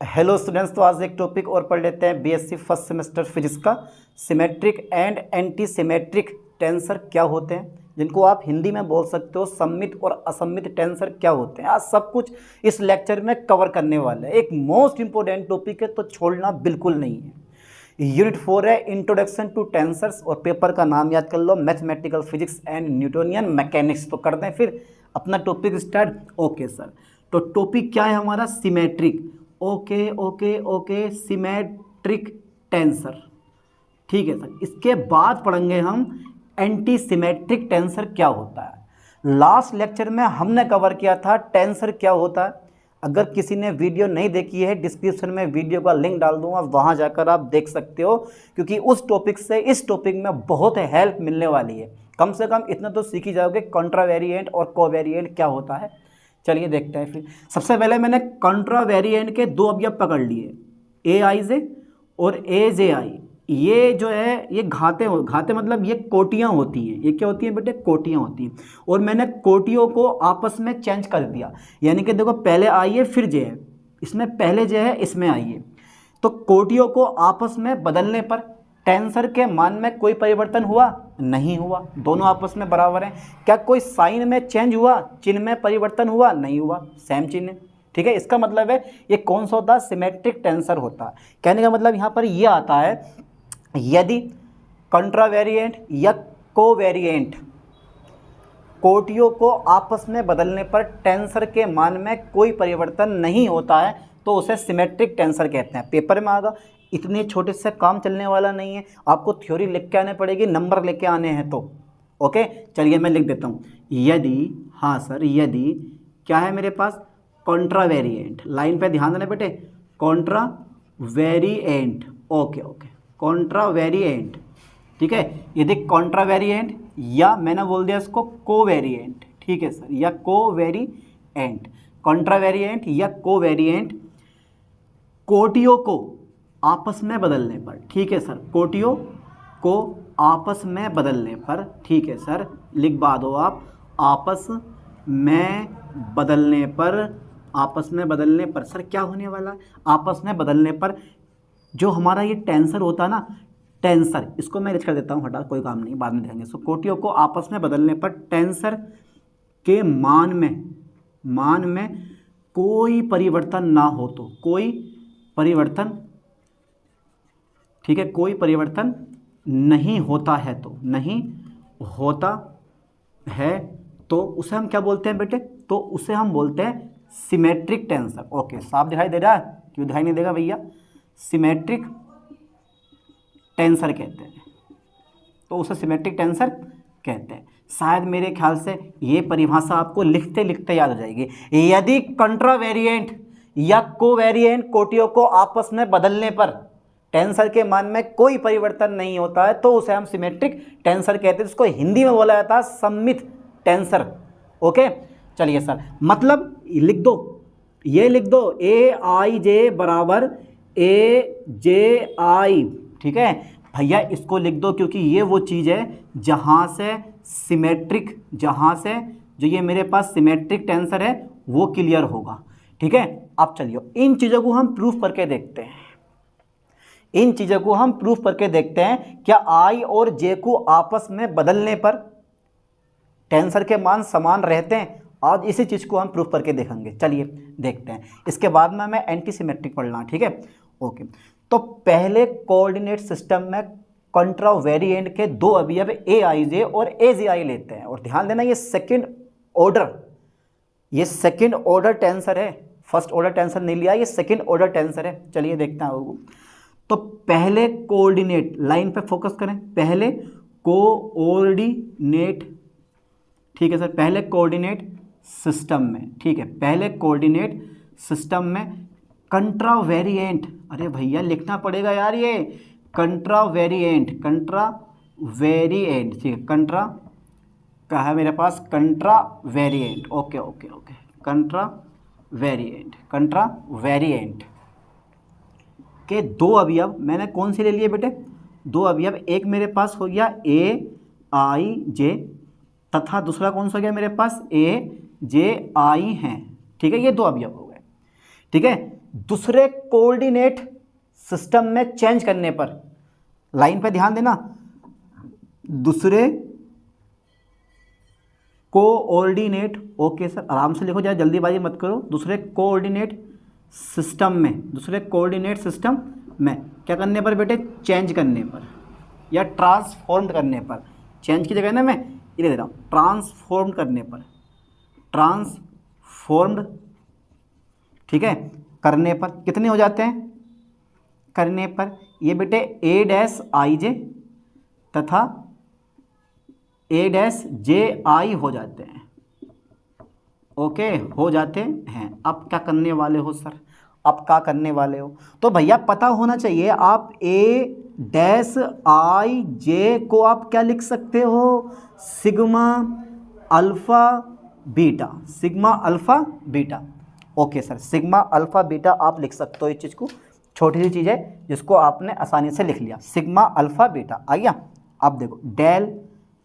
Hello students, तो आज एक टॉपिक और पढ़ लेते हैं बीएससी फर्स्ट सेमेस्टर फिजिक्स का। Symmetric and anti symmetric tensor क्या होते हैं, जिनको आप हिंदी में बोल सकते हो सममित और असममित टेंसर क्या होते हैं। आज सब कुछ इस लेक्चर में कवर करने वाले हैं। एक मोस्ट इंपॉर्टेंट टॉपिक है, तो छोड़ना बिल्कुल नहीं है। यूनिट 4 है इंट्रोडक्शन टू टेंसर्स, और पेपर का नाम याद कर लो, mathematical physics and Newtonian mechanics. तो करते हैं फिर अपना टॉपिक स्टार्ट। ओके सर, तो टॉपिक क्या है हमारा? Symmetric. Okay okay okay, symmetric tensor. ठीक है सर, इसके बाद पढ़ेंगे हम एंटी सिमेट्रिक टेंसर क्या होता है। लास्ट लेक्चर में हमने कवर किया था टेंसर क्या होता है। अगर किसी ने वीडियो नहीं देखी है, डिस्क्रिप्शन में वीडियो का लिंक डाल दूंगा, वहां जाकर आप देख सकते हो, क्योंकि उस टॉपिक से इस टॉपिक में बहुत हेल्प मिलने वाली है। कम से कम इतना तो सीख ही जाओगे कॉन्ट्रावेरिएंट और कोवेरिएंट क्या होता है। चलिए देखते हैं। फिर सबसे पहले मैंने कॉन्ट्रावेरिएंट के दो अवयव पकड़ लिए, ए आई जे और ए जे आई। ये जो है ये घाते मतलब ये कोटियाँ होती हैं। ये क्या होती हैं बेटे? कोटियाँ होती हैं। और मैंने कोटियों को आपस में चेंज कर दिया, यानी कि देखो पहले आई है फिर जे है, इसमें पहले जे है इसमें आई है। तो कोटियों को आपस में बदलने पर टेंसर के मान में कोई परिवर्तन हुआ? नहीं हुआ, दोनों आपस में बराबर हैं। क्या कोई साइन में चेंज हुआ? चिन्ह में परिवर्तन हुआ? नहीं हुआ, सेम चिन्ह है। ठीक है, इसका मतलब है ये कौन सा होता है? सिमेट्रिक टेंसर होता है। कहने का मतलब यहाँ पर ये आता है, यदि कॉन्ट्रावेरिएंट या कोवेरिएंट कोटियों को आपस में बदलने पर टेंसर के मान में कोई परिवर्तन नहीं होता है, तो उसे सिमेट्रिक टेंसर कहते हैं। पेपर में आगा, इतने छोटे से काम चलने वाला नहीं है, आपको थ्योरी लिख के आने पड़ेगी, नंबर लेके आने हैं तो। ओके, चलिए मैं लिख देता हूँ। यदि, हाँ सर, यदि क्या है मेरे पास? कॉन्ट्रावेरिएंट। लाइन पे ध्यान देना बेटे, कॉन्ट्रावेरिएंट। Okay okay, कॉन्ट्रावेरिएंट। ठीक है, यदि कॉन्ट्रावेरिएंट या मैंने बोल दिया इसको कोवेरिएंट। ठीक है सर, या कोवेरिएंट, कॉन्ट्रावेरिएंट या कोवेरिएंट कोटियों को आपस में बदलने पर। ठीक है सर, कोटियों को आपस में बदलने पर। ठीक है सर, लिखवा दो आप, आपस में बदलने पर। आपस में बदलने पर सर क्या होने वाला है? आपस में बदलने पर जो हमारा ये टेंसर होता है ना, टेंसर, इसको मैं लिख कर देता हूँ, हटा, कोई काम नहीं, बाद में देखेंगे। सो कोटियों को आपस में बदलने पर टेंसर के मान में कोई परिवर्तन ना हो तो, कोई परिवर्तन, ठीक है, कोई परिवर्तन नहीं होता है तो, नहीं होता है तो उसे हम क्या बोलते हैं बेटे? तो उसे हम बोलते हैं सिमेट्रिक टेंसर। ओके, साफ दिखाई दे रहा है? क्यों दिखाई नहीं देगा भैया? सिमेट्रिक टेंसर कहते हैं, तो उसे सिमेट्रिक टेंसर कहते हैं। शायद मेरे ख्याल से ये परिभाषा आपको लिखते लिखते याद हो जाएगी। यदि कॉन्ट्रावेरिएंट या कोवेरिएंट कोटियों को आपस में बदलने पर टेंसर के मान में कोई परिवर्तन नहीं होता है, तो उसे हम सिमेट्रिक टेंसर कहते हैं। इसको हिंदी में बोला जाता है सममित टेंसर। ओके, चलिए सर, मतलब लिख दो, ये लिख दो, ए आई जे बराबर ए जे आई। ठीक है भैया, इसको लिख दो, क्योंकि ये वो चीज़ है जहाँ से सिमेट्रिक, जहाँ से जो ये मेरे पास सिमेट्रिक टेंसर है वो क्लियर होगा। ठीक है, अब चलिए इन चीज़ों को हम प्रूफ करके देखते हैं। इन चीज़ों को हम प्रूफ करके देखते हैं, क्या आई और जे को आपस में बदलने पर टेंसर के मान समान रहते हैं। आज इसी चीज़ को हम प्रूफ करके देखेंगे। चलिए देखते हैं, इसके बाद में हमें एंटी सिमेट्रिक पढ़ना। ठीक है, ओके। तो पहले कोऑर्डिनेट सिस्टम में कॉन्ट्रावेरिएंट के दो अवयव ए आई जे और ए जे आई लेते हैं। और ध्यान देना, ये सेकंड ऑर्डर टेंसर है, फर्स्ट ऑर्डर टेंसर नहीं लिया, ये सेकंड ऑर्डर टेंसर है। चलिए देखते हैं। तो पहले कोऑर्डिनेट, लाइन पे फोकस करें, पहले कोऑर्डिनेट, ठीक है सर, पहले कोऑर्डिनेट सिस्टम में, ठीक है, पहले कोऑर्डिनेट सिस्टम में कॉन्ट्रावेरिएंट, अरे भैया लिखना पड़ेगा यार, ये कॉन्ट्रावेरिएंट, ठीक है, कंट्रा क्या है मेरे पास? कॉन्ट्रावेरिएंट। ओके ओके ओके, कॉन्ट्रावेरिएंट के दो अवयव मैंने कौन से ले लिए बेटे? दो अवयव, एक मेरे पास हो गया ए आई जे, तथा दूसरा कौन सा हो गया मेरे पास? ए जे आई हैं। ठीक है, ये दो अवयव हो गए। ठीक है, दूसरे कोऑर्डिनेट सिस्टम में चेंज करने पर, लाइन पे ध्यान देना, दूसरे कोऑर्डिनेट, ओके सर आराम से लिखो, ज़्यादा जल्दीबाजी मत करो, दूसरे कोऑर्डिनेट सिस्टम में, दूसरे कोऑर्डिनेट सिस्टम में क्या करने पर बेटे, चेंज करने पर या ट्रांसफॉर्म करने पर, चेंज की जगह ना मैं ये लिख दे रहा हूँ, ट्रांसफॉर्म करने पर, ट्रांसफॉर्म्ड, ठीक है, करने पर कितने हो जाते हैं, करने पर ये बेटे ए डैश आई जे तथा ए डैश जे आई हो जाते हैं, ओके हो जाते हैं। अब क्या करने वाले हो सर, अब क्या करने वाले हो, तो भैया पता होना चाहिए, आप ए डैश आई जे को आप क्या लिख सकते हो, sigma alpha beta, sigma alpha beta, okay sir sigma alpha beta आप लिख सकते हो। इस चीज़ को, छोटी सी चीज़ है जिसको आपने आसानी से लिख लिया, सिग्मा अल्फ़ा बीटा आ गया। अब देखो डेल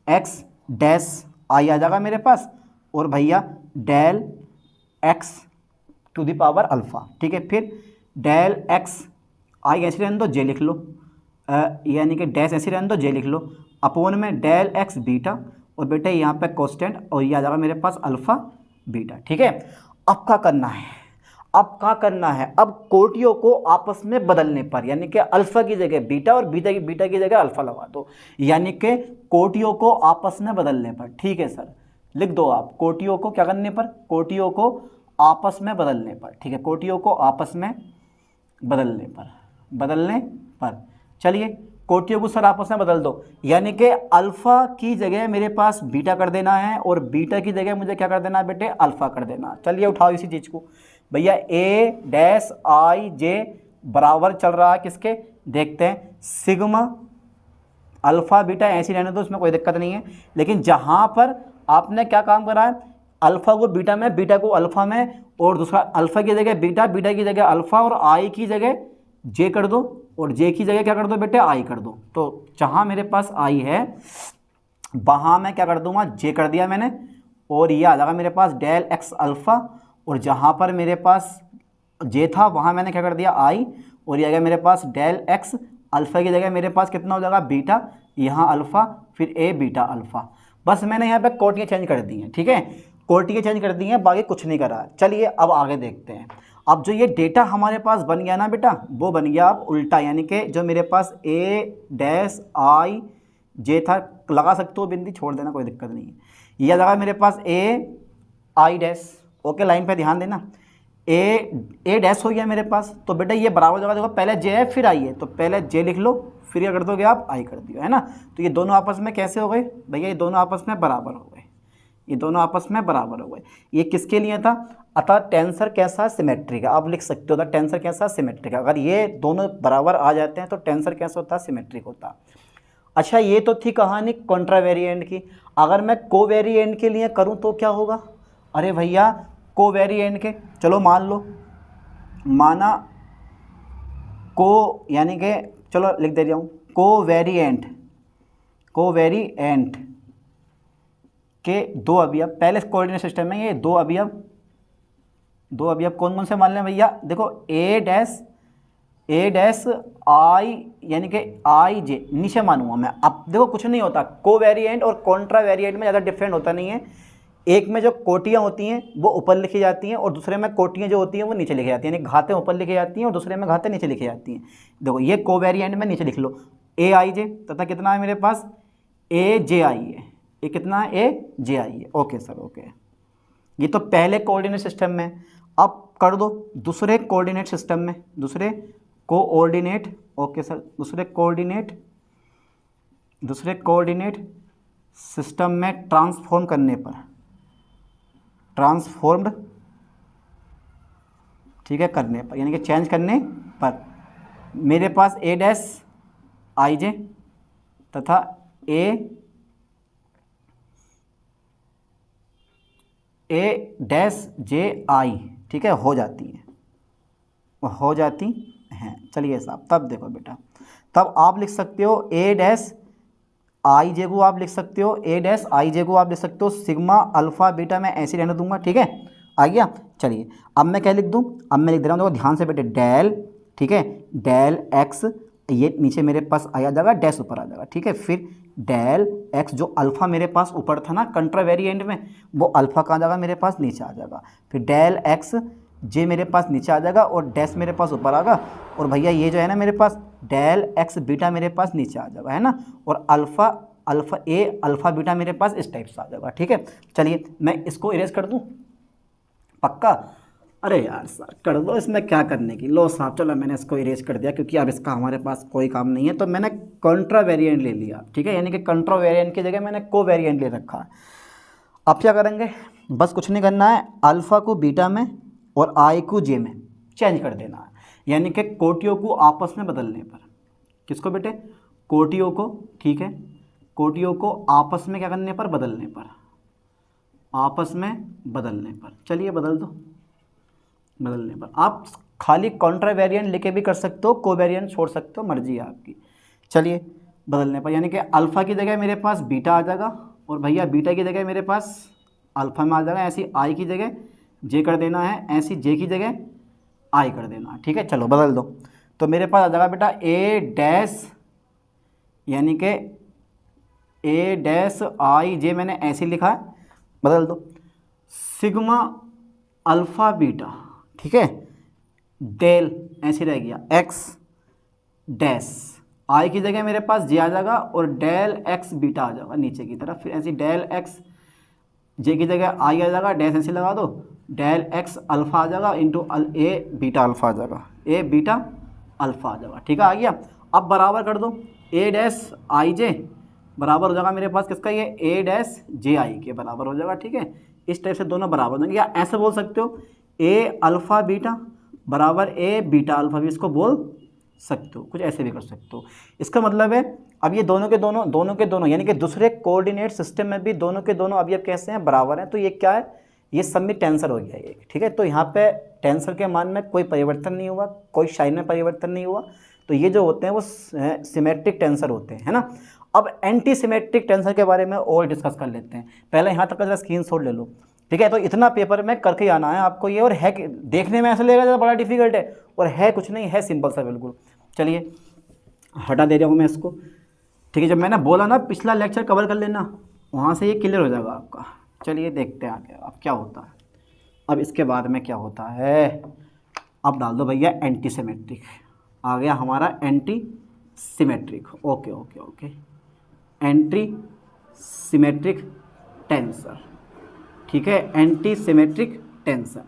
एक्स डैश आई आ जाएगा मेरे पास, और भैया del x to the power alpha, ठीक है, फिर डेल एक्स आई ऐसे रहने दो, जे लिख लो, यानी कि डैश ऐसे रहने दो, जे लिख लो, अपोन में डेल एक्स बीटा, और बेटा यहाँ पे कांस्टेंट, और ये आ जाएगा मेरे पास अल्फ़ा बीटा, ठीक है। अब क्या करना है, अब क्या करना है, अब कोटियों को आपस में बदलने पर, यानी कि अल्फ़ा की जगह बीटा और बीटा की जगह अल्फ़ा लगा दो, यानी कि कोटियों को आपस में बदलने पर, ठीक है सर लिख दो आप, कोटियों को क्या करने पर, कोटियों को आपस में बदलने पर, ठीक है, कोटियों को आपस में बदलने पर, चलिए कोटियों को सर आपस में बदल दो, यानी कि अल्फ़ा की जगह मेरे पास बीटा कर देना है, और बीटा की जगह मुझे क्या कर देना है बेटे, अल्फ़ा कर देना। चलिए उठाओ इसी चीज़ को, भैया ए डैश आई जे बराबर चल रहा है किसके, देखते हैं सिग्मा अल्फ़ा बीटा, ऐसे रहने दो, उसमें कोई दिक्कत नहीं है, लेकिन जहाँ पर आपने क्या काम करा है, अल्फ़ा को बीटा में, बीटा को अल्फ़ा में, और दूसरा अल्फ़ा की जगह बीटा, बीटा की जगह अल्फ़ा, और आई की जगह जे कर दो, और जे की जगह क्या कर दो बेटे, आई कर दो। तो जहाँ मेरे पास आई है वहाँ मैं क्या कर दूंगा, जे कर दिया मैंने, और ये आ जाएगा मेरे पास डेल एक्स अल्फ़ा, और जहाँ पर मेरे पास जे था वहाँ मैंने क्या कर दिया आई, और ये आ गया मेरे पास डेल एक्स अल्फ़ा की जगह मेरे पास कितना हो जाएगा बीटा, यहाँ अल्फ़ा, फिर ए बीटा अल्फ़ा। बस मैंने यहाँ पे कोटियाँ चेंज कर दी हैं, ठीक है, कोटियाँ चेंज कर दी हैं, बाकी कुछ नहीं करा। चलिए अब आगे देखते हैं। अब जो ये डेटा हमारे पास बन गया ना बेटा, वो बन गया अब उल्टा, यानी कि जो मेरे पास ए डैश आई जे था, लगा सकते हो बिंदी, छोड़ देना कोई दिक्कत नहीं है, यह लगा मेरे पास ए आई डैश, ओके लाइन पे ध्यान देना, ए डैश हो गया मेरे पास, तो बेटा ये बराबर जगह देखो, पहले जे है फिर आई है, तो पहले जे लिख लो, फिर क्या कर दोगे आप आई कर दियो, है ना। तो ये दोनों आपस में कैसे हो गए भैया, ये दोनों आपस में बराबर हो गए, ये दोनों आपस में बराबर हो गए। ये किसके लिए था, अतः टेंसर कैसा, सिमेट्रिक है, आप लिख सकते हो टेंसर कैसा, सिमेट्रिक है। अगर ये दोनों बराबर आ जाते हैं तो टेंसर कैसा होता है, सिमेट्रिक होता। अच्छा ये तो थी कहानी कॉन्ट्रावेरिएंट की। अगर मैं कोवेरिएंट के लिए करूं तो क्या होगा, अरे भैया कोवेरिएंट के, चलो मान लो, माना को, यानी कि चलो लिख दे रहा हूँ, कोवेरिएंट के दो अवयव, पहले कोऑर्डिनेट सिस्टम में ये दो अवयव कौन कौन से मान लें भैया, देखो ए डैश आई, यानी कि आई जे नीचे मानूंगा मैं। अब देखो कुछ नहीं होता, कोवेरिएंट और कॉन्ट्रावेरिएंट में ज़्यादा डिफरेंट होता नहीं है, एक में जो कोटियाँ होती हैं वो ऊपर लिखी जाती हैं, और दूसरे में कोटियाँ जो होती हैं वो नीचे लिखी जाती हैं, यानी घातें ऊपर लिखी जाती हैं और दूसरे में घातें नीचे लिखी जाती हैं। देखो ये कोवेरिएंट में नीचे लिख लो ए आई जे, तथा कितना है मेरे पास ए जे आई है, ये कितना है ए जे आई है, ओके सर ओके। ये तो पहले कोऑर्डिनेट सिस्टम में, अब कर दो दूसरे कोऑर्डिनेट सिस्टम में, दूसरे कोऑर्डिनेट, ओके सर, दूसरे कोऑर्डिनेट सिस्टम में ट्रांसफॉर्म करने पर, ट्रांसफॉर्म्ड, ठीक है, करने पर, यानी कि चेंज करने पर मेरे पास ए डैश आई जे तथा ए डैश जे आई, ठीक है, हो जाती हैं। चलिए साहब, तब देखो बेटा, तब आप लिख सकते हो ए डैश आई जे को आप लिख सकते हो, ए डैश आई जे को आप लिख सकते हो सिग्मा अल्फ़ा बीटा, मैं ऐसे रहने दूंगा, ठीक है, आ गया। चलिए अब मैं क्या लिख दूँ, अब मैं लिख दे रहा हूँ, देखो ध्यान से बेटे, डेल, ठीक है, डेल एक्स, ये नीचे मेरे पास आ जाएगा, डैश ऊपर आ जाएगा, ठीक है, फिर डेल एक्स, जो अल्फ़ा मेरे पास ऊपर था ना कंट्रा वेरिएंट में, वो अल्फ़ा कहाँ जाएगा मेरे पास, नीचे आ जाएगा, फिर डेल एक्स जे मेरे पास नीचे आ जाएगा और डैश मेरे पास ऊपर आएगा, और भैया ये जो है ना मेरे पास डेल एक्स बीटा मेरे पास नीचे आ जाएगा, है ना, और अल्फ़ा अल्फ़ा ए अल्फ़ा बीटा मेरे पास इस टाइप से आ जाएगा, ठीक है। चलिए मैं इसको इरेज कर दूँ, पक्का? अरे यार सर कर दो, इसमें क्या करने की, लो साहब चलो मैंने इसको इरेज कर दिया, क्योंकि अब इसका हमारे पास कोई काम नहीं है, तो मैंने कंट्रा वेरिएंट ले लिया, ठीक है, यानी कि कंट्रा वेरिएंट की जगह मैंने को वेरिएंट ले रखा है। अब क्या करेंगे, बस कुछ नहीं करना है, अल्फ़ा को बीटा में और आई को जे में चेंज कर देना है, यानी कि कोटियों को आपस में बदलने पर, किसको बेटे, कोटियों को, ठीक है, कोटियों को आपस में क्या करने पर, बदलने पर, आपस में बदलने पर, चलिए बदल दो, बदलने पर। आप खाली कॉन्ट्रा वेरिएंट लेके भी कर सकते हो, को वेरिएंट छोड़ सकते हो, मर्जी है आपकी। चलिए बदलने पर, यानी कि अल्फ़ा की जगह मेरे पास बीटा आ जाएगा, और भैया बीटा की जगह मेरे पास अल्फ़ा में आ जाएगा, ऐसी आई की जगह जे कर देना है, ऐसी जे की जगह आई कर देना है, ठीक है। चलो बदल दो, तो मेरे पास आ जाएगा बेटा ए डैश, यानी कि ए डैश आई जे मैंने ऐसे लिखा है, बदल दो, सिग्मा अल्फ़ा बीटा, ठीक है, डेल ऐसे रह गया एक्स डैश, आई की जगह मेरे पास जे आ जाएगा और डेल एक्स बीटा आ जाएगा नीचे की तरफ, फिर ऐसी डेल एक्स जे की जगह आई आ जाएगा, डैश ऐसे लगा दो, डेल एक्स अल्फ़ा आ जाएगा इंटू ए बीटा अल्फ़ा आ जाएगा, ए बीटा अल्फ़ा आ जाएगा, ठीक है, आ गया। अब बराबर कर दो, ए डैश आई जे बराबर हो जाएगा मेरे पास किसका, ये ए डैश जे आई के बराबर हो जाएगा, ठीक है। इस टाइप से दोनों बराबर हो जाएंगे, या ऐसे बोल सकते हो ए अल्फ़ा बीटा बराबर ए बीटा अल्फ़ा भी इसको बोल सकते हो, कुछ ऐसे भी कर सकते हो। इसका मतलब है अब ये दोनों के दोनों यानी कि दूसरे कोऑर्डिनेट सिस्टम में भी दोनों के दोनों अभी अब कैसे हैं, बराबर हैं, तो ये क्या है, ये सममित टेंसर हो गया ये, ठीक है। तो यहाँ पे टेंसर के मान में कोई परिवर्तन नहीं हुआ, कोई साइन में परिवर्तन नहीं हुआ, तो ये जो होते हैं वो सिमेट्रिक टेंसर होते हैं, है ना। अब एंटी सिमेट्रिक टेंसर के बारे में और डिस्कस कर लेते हैं, पहले यहाँ तक का जरा स्क्रीनशॉट ले लो, ठीक है। तो इतना पेपर में करके आना है आपको ये, और है देखने में ऐसा लगेगा ज़्यादा बड़ा डिफिकल्ट है, और है कुछ नहीं, है सिंपल सा बिल्कुल। चलिए हटा दे रहा हूँ मैं इसको, ठीक है। जब मैंने बोला ना पिछला लेक्चर कवर कर लेना, वहाँ से ये क्लियर हो जाएगा आपका। चलिए देखते हैं आगे अब क्या होता है, अब इसके बाद में क्या होता है। अब डाल दो भैया एंटी सिमेट्रिक, आ गया हमारा anti symmetric, okay okay okay, anti symmetric tensor, ठीक है, एंटी सिमेट्रिक टेंसर।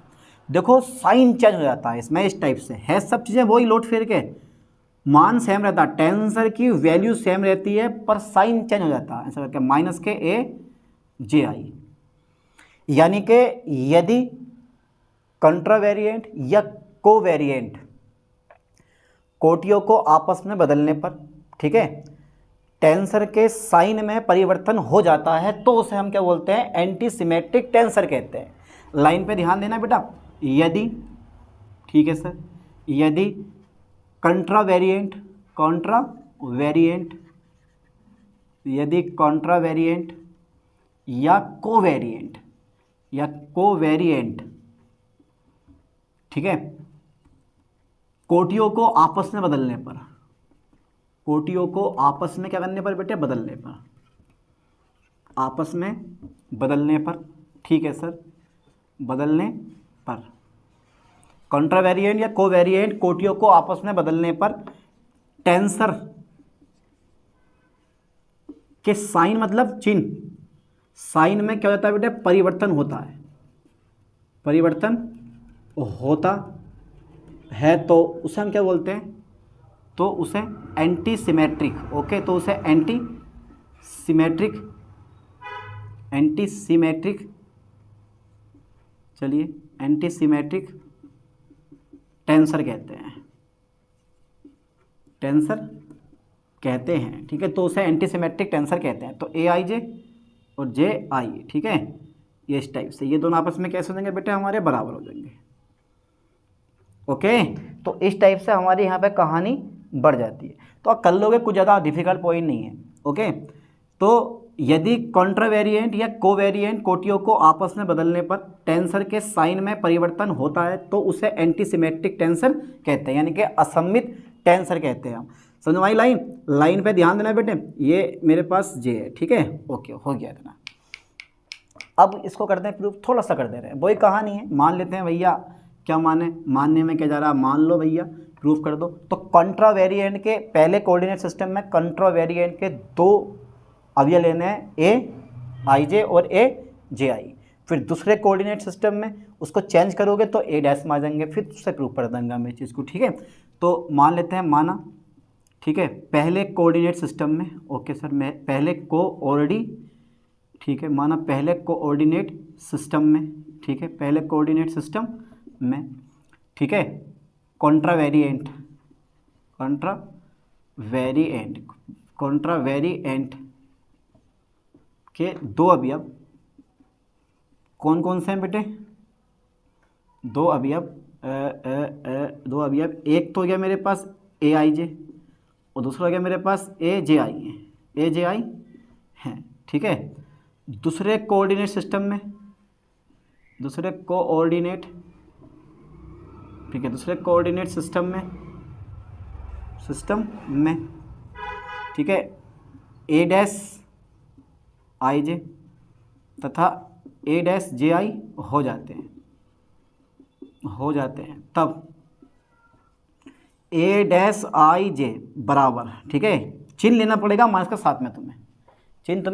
देखो साइन चेंज हो जाता है इसमें, इस टाइप से है, सब चीज़ें वही लोट फेर के, मान सेम रहता है, टेंसर की वैल्यू सेम रहती है, पर साइन चेंज हो जाता है, ऐसा करके माइनस के ए जे आई, यानी कि यदि कंट्रावेरिएंट या कोवेरिएंट कोटियों को आपस में बदलने पर, ठीक है, टेंसर के साइन में परिवर्तन हो जाता है, तो उसे हम क्या बोलते हैं, एंटी सिमेट्रिक टेंसर कहते हैं। लाइन पे ध्यान देना बेटा, यदि, ठीक है सर, यदि कंट्रावेरिएंट यदि कंट्रावेरिएंट या कोवेरिएंट, ठीक है, कोटियों को आपस में बदलने पर, कोटियों को आपस में क्या करने पर बेटे, बदलने पर, आपस में बदलने पर, ठीक है सर, बदलने पर, कंट्रावेरिएंट या कोवेरिएंट कोटियों को आपस में बदलने पर टेंसर के साइन मतलब चिन्ह, साइन में क्या होता है बेटे, परिवर्तन होता है, परिवर्तन होता है, तो उसे हम क्या बोलते हैं, तो उसे एंटी सिमेट्रिक, ओके, तो उसे एंटी सिमेट्रिक, चलिए एंटी सिमेट्रिक टेंसर कहते हैं, ठीक है, तो उसे एंटी सिमेट्रिक टेंसर कहते हैं। तो ए आई जे और जे आई, ठीक है, ये इस टाइप से, ये दोनों आपस में कैसे हो जाएंगे बेटे, हमारे बराबर हो जाएंगे, ओके। तो इस टाइप से हमारी यहाँ पे कहानी बढ़ जाती है, तो आप कर लोगे, कुछ ज़्यादा डिफिकल्ट पॉइंट नहीं है, ओके। तो यदि कॉन्ट्रावेरिएंट या कोवेरिएंट कोटियों को आपस में बदलने पर टेंसर के साइन में परिवर्तन होता है तो उसे एंटी सिमेट्रिक टेंसर कहते हैं, यानी कि असममित टेंसर कहते हैं हम। समझ में आई लाइन? लाइन पे ध्यान देना बेटे, ये मेरे पास जे है, ठीक है, ओके, हो गया इतना। अब इसको करते हैं प्रूफ, थोड़ा सा कर दे रहे हैं, वही कहानी है, मान लेते हैं भैया, क्या माने, मानने में क्या जा रहा है, मान लो भैया, प्रूफ कर दो। तो कॉन्ट्रावेरिएंट के पहले कोऑर्डिनेट सिस्टम में कॉन्ट्रावेरिएंट के दो अवयव लेने हैं, ए आई जे और ए जे आई। फिर दूसरे कोऑर्डिनेट सिस्टम में उसको चेंज करोगे तो ए डैश में आ जाएंगे, फिर उससे प्रूफ कर देंगे हम इस चीज़ को, ठीक है। तो मान लेते हैं, माना, ठीक है, पहले कोऑर्डिनेट सिस्टम में, ओके सर, मैं पहले ठीक है, माना पहले कोऑर्डिनेट सिस्टम में, ठीक है, पहले कोऑर्डिनेट सिस्टम में, ठीक है, कॉन्ट्रावेरिएंट के दो अवयव, कौन कौन से हैं बेटे, दो अवयव, एक तो हो गया मेरे पास ए आई जे और दूसरा हो गया मेरे पास ए जे आई है, ठीक है। दूसरे कोऑर्डिनेट सिस्टम में, दूसरे कोऑर्डिनेट सिस्टम में, ठीक है, ए डैश आई जे तथा ए डैश जे आई हो जाते हैं, तब ए डैश आई जे बराबर, ठीक है, चिन्ह लेना पड़ेगा माइनस का साथ में, तुम्हें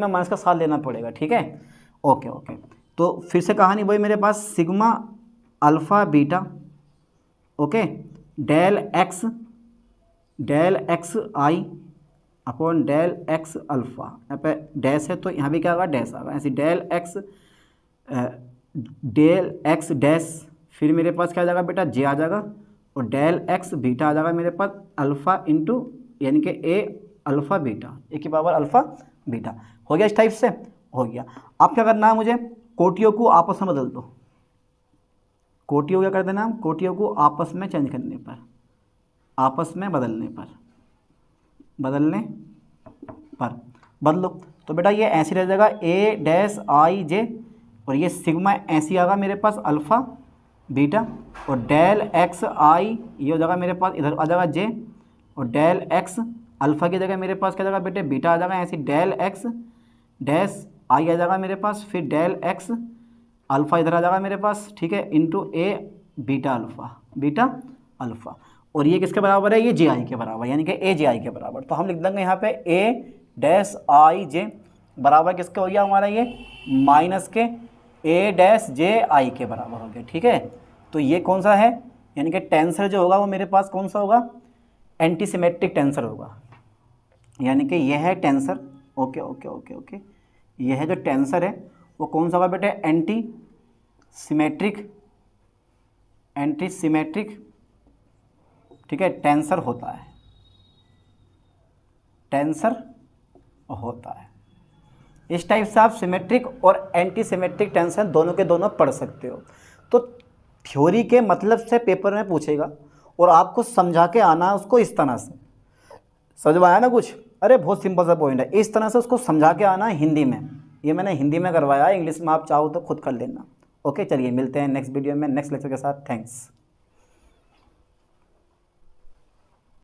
माइनस का साथ लेना पड़ेगा, ठीक है, ओके। तो फिर से कहानी वही मेरे पास, sigma alpha beta, okay, del x i upon del x alpha, यहाँ पे डैश है तो यहाँ भी क्या होगा, डैश आएगा, ऐसे डेल एक्स डैश, फिर मेरे पास क्या आ जाएगा बेटा, जे आ जाएगा, और डेल एक्स बीटा आ जाएगा मेरे पास अल्फ़ा इंटू, यानी कि ए अल्फ़ा बीटा, ए की पावर अल्फ़ा बीटा। हो गया, इस टाइप से हो गया। अब क्या करना है मुझे, कोटियों को आपस में बदल दो, कोटियों क्या कर देना, कोटियों को आपस में चेंज करने पर, आपस में बदलने पर बदलो, तो बेटा ये ऐसे रह जाएगा, ए डैश आई जे, और ये सिग्मा ऐसी आएगा मेरे पास अल्फ़ा बीटा, और डेल एक्स आई ये हो जाएगा मेरे पास, इधर आ जाएगा जे, और डेल एक्स अल्फ़ा की जगह मेरे पास क्या जाएगा बेटे, बीटा आ जाएगा, ऐसे डेल एक्स डैश आई आ जाएगा मेरे पास, फिर डेल एक्स अल्फ़ा इधर आ जाएगा मेरे पास, ठीक है, इंटू ए बीटा अल्फ़ा, और ये किसके बराबर है, ये जे आई के बराबर, यानी कि ए जे आई के बराबर। तो हम लिख देंगे यहाँ पे ए डैश आई जे बराबर किसके हो गया हमारा, ये माइनस के ए डैश जे आई के बराबर हो गया, ठीक है। तो ये कौन सा है, यानी कि टेंसर जो होगा वो मेरे पास कौन सा होगा, एंटी सिमेट्रिक टेंसर होगा, यानी कि यह है टेंसर, ओके, यह जो टेंसर है वो कौन सा होगा बेटे, एंटी सिमेट्रिक, ठीक है, टेंसर होता है। इस टाइप से आप सिमेट्रिक और एंटी सिमेट्रिक टेंसर दोनों के दोनों पढ़ सकते हो। तो थ्योरी के मतलब से पेपर में पूछेगा और आपको समझा के आना है उसको इस तरह से, समझ में आया ना कुछ, अरे बहुत सिंपल सा पॉइंट है, इस तरह से उसको समझा के आना है हिंदी में, ये मैंने हिंदी में करवाया, इंग्लिश में आप चाहो तो खुद कर लेना। ओके, चलिए मिलते हैं नेक्स्ट वीडियो में नेक्स्ट लेक्चर के साथ, थैंक्स।